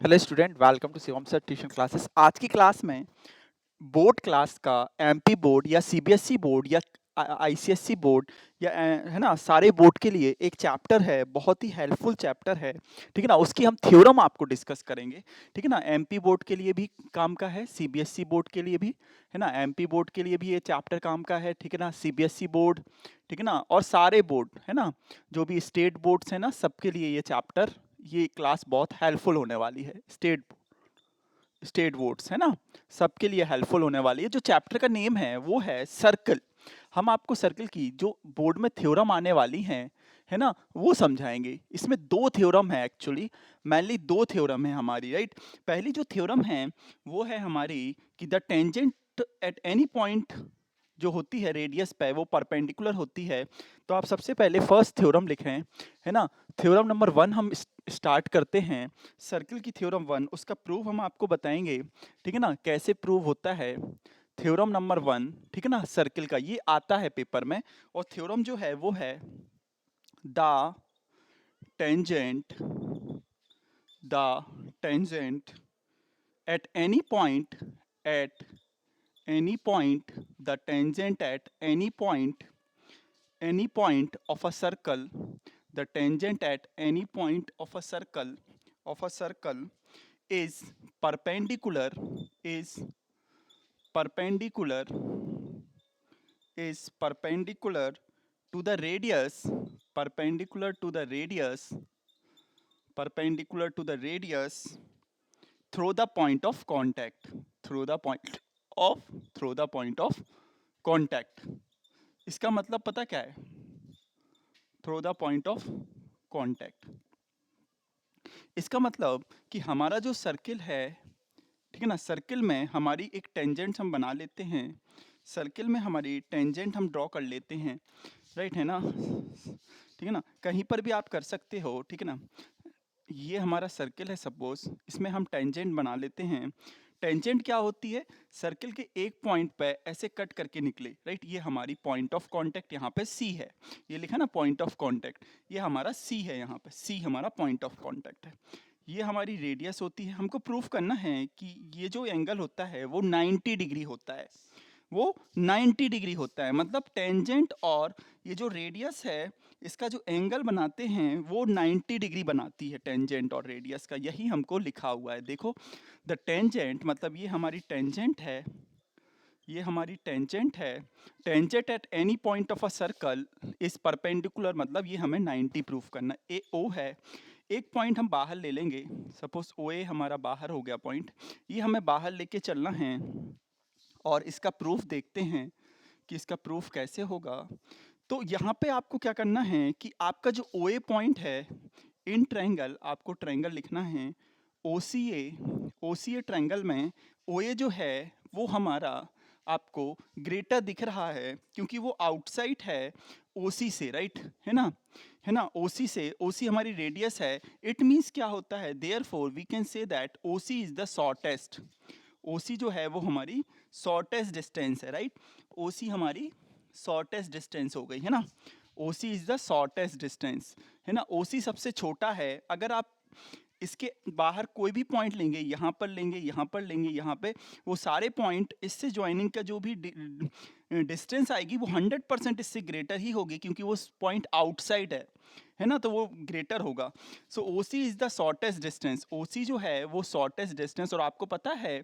Hello student, welcome to Shivam sir tuition classes. आज की class में बोर्ड क्लास का एमपी बोर्ड या सीबीएसई बोर्ड या आईसीएसई बोर्ड या है ना, सारे बोर्ड के लिए एक चैप्टर है, बहुत ही हेल्पफुल चैप्टर है। ठीक है ना, उसकी हम थ्योरम आपको डिस्कस करेंगे। ठीक है ना, एमपी बोर्ड के लिए भी काम का है, सीबीएसई बोर्ड के लिए भी है ना, एमपी बोर्ड के लिए भी ये चैप्टर काम का है। ठीक है ना, सीबीएसई बोर्ड, ठीक है ना, और सारे बोर्ड है ना, जो भी स्टेट बोर्ड्स है ना, सबके लिए ये चैप्टर, ये क्लास बहुत हेल्पफुल होने वाली है। स्टेट स्टेट बोर्ड्स है ना, सबके लिए हेल्पफुल होने वाली है। जो चैप्टर का नेम है वो है सर्कल। हम आपको सर्कल की जो बोर्ड में थ्योरम आने वाली हैं, है ना, वो समझाएंगे। इसमें दो थ्योरम है एक्चुअली, मेनली दो थ्योरम है हमारी, राइट। पहली जो थ्योरम है वो है हमारी कि the tangent at any point जो होती है रेडियस पे, वो परपेंडिकुलर होती है। तो आप सबसे पहले फर्स्ट थ्योरम लिखें, है ना। थ्योरम नंबर 1 हम स्टार्ट करते हैं। सर्कल की थ्योरम 1, उसका प्रूफ हम आपको बताएंगे। ठीक है ना, कैसे प्रूव होता है थ्योरम नंबर 1, ठीक है ना, सर्कल का ये आता है पेपर में। और थ्योरम जो है वो है the tangent the tangent at any point at any point the tangent at any point of a circle, the tangent at any point of a circle is perpendicular is perpendicular perpendicular to the radius perpendicular to the radius perpendicular to the radius through the point of contact through the point of through the point of contact। इसका मतलब पता क्या है? Through the point of contact. इसका मतलब कि हमारा जो सर्किल है, ठीक है ना, सर्किल में हमारी एक टेंजेंट हम बना लेते हैं। सर्किल में हमारी टेंजेंट हम ड्रॉ कर लेते हैं, राइट, है ना। ठीक है ना, कहीं पर भी आप कर सकते हो। ठीक है ना, ये हमारा सर्किल है, सपोज इसमें हम टेंजेंट बना लेते हैं। टेंजेंट क्या होती है? सर्किल के एक पॉइंट पे ऐसे कट करके निकले, राइट। ये हमारी पॉइंट ऑफ कांटेक्ट यहाँ पे सी है, ये लिखा ना पॉइंट ऑफ कांटेक्ट, ये हमारा सी है, यहाँ पे सी हमारा पॉइंट ऑफ कांटेक्ट है। ये हमारी रेडियस होती है। हमको प्रूफ करना है कि ये जो एंगल होता है वो 90 डिग्री होता है, वो 90 डिग्री होता है। मतलब टेंजेंट और ये जो रेडियस है, इसका जो एंगल बनाते हैं वो 90 डिग्री बनाती है, टेंजेंट और रेडियस का। यही हमको लिखा हुआ है, देखो। द टेंजेंट मतलब ये हमारी टेंजेंट है, ये हमारी टेंजेंट है। Tangent at any point of a circle is perpendicular, मतलब ये हमें 90 प्रूफ करना। ए ओ है, एक पॉइंट हम बाहर ले लेंगे, सपोज ओ ए हमारा बाहर हो गया पॉइंट, ये हमें बाहर लेके चलना है। और इसका प्रूफ देखते हैं कि इसका प्रूफ कैसे होगा। तो यहाँ पे आपको क्या करना है कि आपका जो ओ ए पॉइंट है, इन ट्रायंगल आपको ट्रायंगल लिखना है ओ सी ए ट्रायंगल में ओ ए जो है वो हमारा आपको ग्रेटर दिख रहा है क्योंकि वो आउटसाइड है ओ सी से, राइट, है ना। है ना, ओ सी से, ओ सी हमारी रेडियस है। इट मीन्स क्या होता है, therefore we can say that O C is the shortest. O C जो है वो हमारी शॉर्टेस्ट डिस्टेंस है, राइट। ओ सी हमारी शॉर्टेस्ट डिस्टेंस हो गई, है ना। O C is the shortest distance, है ना। ओ सी सबसे छोटा है। अगर आप इसके बाहर कोई भी पॉइंट लेंगे, यहाँ पर लेंगे, यहाँ पर लेंगे, यहाँ पे, वो सारे पॉइंट इससे ज्वाइनिंग का जो भी डिस्टेंस आएगी वो 100% इससे ग्रेटर ही होगी क्योंकि वो पॉइंट आउटसाइड है ना, तो वो ग्रेटर होगा। सो ओ C is the shortest distance. O C जो है वो शॉर्टेस्ट डिस्टेंस, और आपको पता है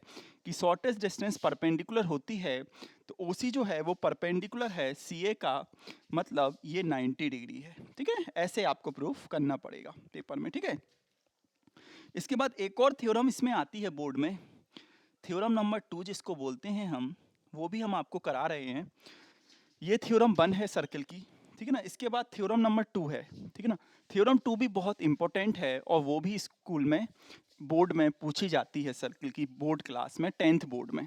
कि शॉर्टेस्ट डिस्टेंस परपेंडिकुलर होती है। तो ओ सी जो है वो परपेंडिकुलर है सी ए का, मतलब ये 90 डिग्री है। ठीक है, ऐसे आपको प्रूफ करना पड़ेगा पेपर में, ठीक है। इसके बाद एक और थ्योरम इसमें आती है बोर्ड में, थ्योरम नंबर 2 जिसको बोलते हैं हम, वो भी हम आपको करा रहे हैं। ये थ्योरम 1 है सर्कल की, ठीक है ना। इसके बाद थ्योरम नंबर 2 है, ठीक है ना। थ्योरम 2 भी बहुत इंपॉर्टेंट है और वो भी स्कूल में बोर्ड में पूछी जाती है, सर्कल की बोर्ड क्लास में, 10th बोर्ड में,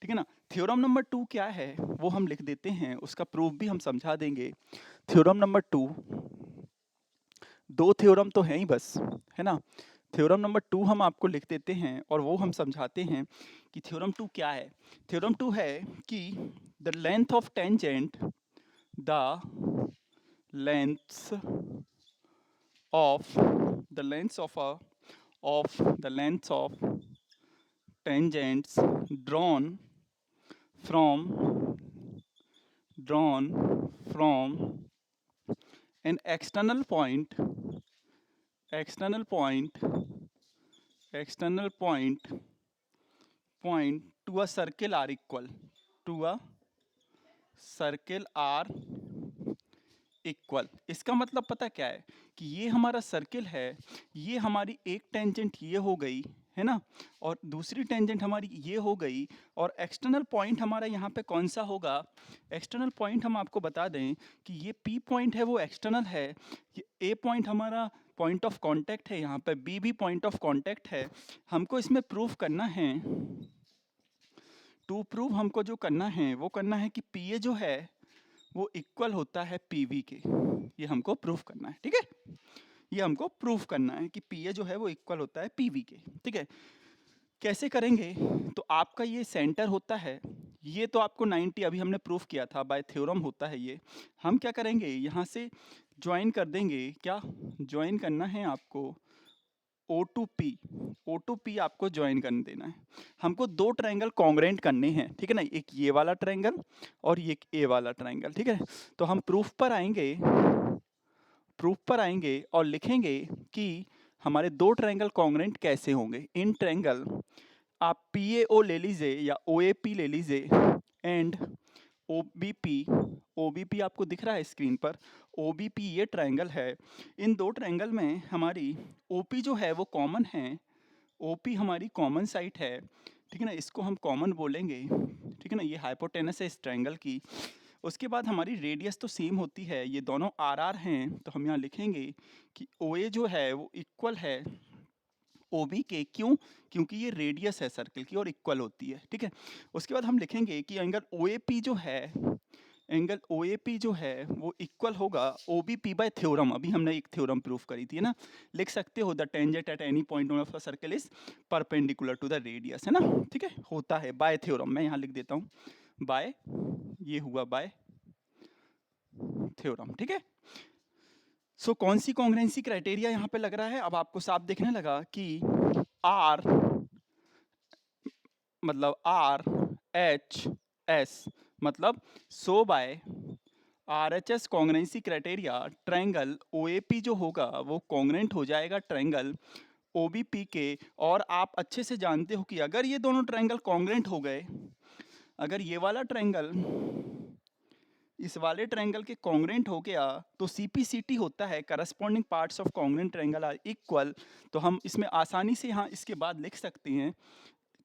ठीक है ना। थ्योरम नंबर 2 क्या है वो हम लिख देते हैं, उसका प्रूफ भी हम समझा देंगे। थ्योरम नंबर 2, दो थ्योरम तो हैं ही बस, है ना। थ्योरम नंबर 2 हम आपको लिख देते हैं और वो हम समझाते हैं कि थ्योरम 2 क्या है। थ्योरम 2 है कि the length of tangent the length of the length of a of the lengths of tangents drawn from drawn from an external point external point to a circle r equal to a circle r equal. इसका मतलब पता क्या है कि ये हमारा circle है, ये हमारी एक टेंजेंट ये हो गई है ना, और दूसरी टेंजेंट हमारी ये हो गई, और एक्सटर्नल पॉइंट हमारा यहाँ पे कौन सा होगा? एक्सटर्नल पॉइंट हम आपको बता दें कि ये पी पॉइंट है वो एक्सटर्नल है, ये ए पॉइंट हमारा पॉइंट ऑफ कांटेक्ट है, यहाँ पे बी भी पॉइंट ऑफ कांटेक्ट है। हमको इसमें प्रूफ करना है, टू प्रूव हमको जो करना है वो करना है कि पी ए जो है वो इक्वल होता है पीवी के। ये हमको प्रूफ करना है, ठीक है, ये हमको प्रूफ करना है कि पी ए जो है वो इक्वल होता है पीवी के। ठीक है, कैसे करेंगे? तो आपका ये सेंटर होता है, ये तो आपको 90 अभी हमने प्रूफ किया था बाय थ्योरम होता है ये। हम क्या करेंगे, यहाँ से ज्वाइन कर देंगे, क्या ज्वाइन करना है आपको? O2P आपको ज्वाइन कर देना है। हमको दो ट्रायंगल कॉन्ग्रेंट करने हैं, ठीक है ना, एक ये वाला ट्रायंगल और ये ए वाला ट्रायंगल। ठीक है, तो हम प्रूफ पर आएंगे और लिखेंगे कि हमारे दो ट्रायंगल कॉन्ग्रेंट कैसे होंगे। इन ट्रायंगल आप PAO ले लीजिए या OAP ले लीजिए एंड OBP आपको दिख रहा है स्क्रीन पर, OBP ये ट्रायंगल है। इन दो ट्रायंगल में हमारी OP जो है वो कॉमन है, OP हमारी कॉमन साइड है, ठीक है ना, इसको हम कॉमन बोलेंगे, ठीक है ना, ये हाइपोटेनस है इस ट्रायंगल की। उसके बाद हमारी रेडियस तो सेम होती है, ये दोनों RR हैं, तो हम यहाँ लिखेंगे कि OA जो है वो इक्वल है OB के। क्यों? क्योंकि ये रेडियस है सर्कल की और इक्वल होती है। ठीक है, उसके बाद हम लिखेंगे कि एंगल OAP जो है वो इक्वल होगा OBP बाय थ्योरम। अभी हमने एक थ्योरम प्रूफ करी थी, है ना, लिख सकते हो the tangent at any point of a circle is perpendicular to the radius, है ना। ठीक है, होता है बाय थ्योरम, मैं यहाँ लिख देता हूँ बाय, ये हुआ बाय थ्योरम। ठीक है, सो कौन सी कॉन्ग्रुएंसी क्राइटेरिया यहाँ पे लग रहा है, अब आपको साफ दिखने लगा कि R मतलब RHS मतलब so by RHS congruency criteria triangle OAP जो होगा वो कॉन्ग्रुएंट हो जाएगा ट्रायंगल OBP के। और आप अच्छे से जानते हो कि अगर ये दोनों ट्रायंगल कॉन्ग्रुएंट हो गए, अगर ये वाला ट्रायंगल इस वाले ट्रायंगल के कॉन्ग्रुएंट हो गया तो CPCT होता है, corresponding parts of congruent triangle are equal. तो हम इसमें आसानी से यहाँ इसके बाद लिख सकते हैं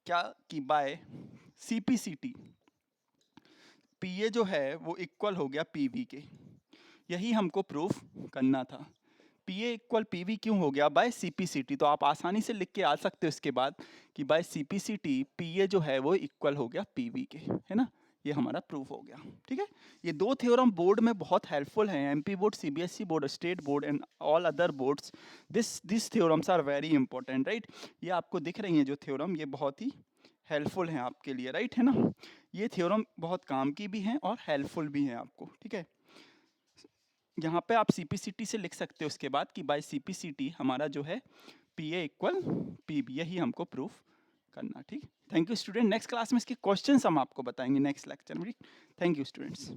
क्या कि बाय CPCT PA जो है वो इक्वल हो गया PV के। यही हमको प्रूफ करना था। PA इक्वल PV क्यों हो गया? By CPCT। तो आप आसानी से लिख के आ सकते हो इसके बाद कि बाय CPCT PA जो है वो इक्वल हो गया PV के, है ना, ये हमारा प्रूफ हो गया। ठीक है, ये दो थ्योरम बोर्ड में बहुत हेल्पफुल हैं, MP board, CBSE board, state board and all other boards. This theorems are very important, right. ये आपको दिख रही हैं जो थ्योरम, ये बहुत ही हेल्पफुल हैं आपके लिए, राइट, है ना। ये थ्योरम बहुत काम की भी हैं और हेल्पफुल भी हैं आपको। ठीक है, यहाँ पे आप CPCT से लिख सकते हो उसके बाद कि बाय CPCT हमारा जो है PA इक्वल PB, यही हमको प्रूफ करना। ठीक, thank you student. Next class में इसके क्वेश्चंस हम आपको बताएंगे नेक्स्ट लेक्चर में। Thank you students.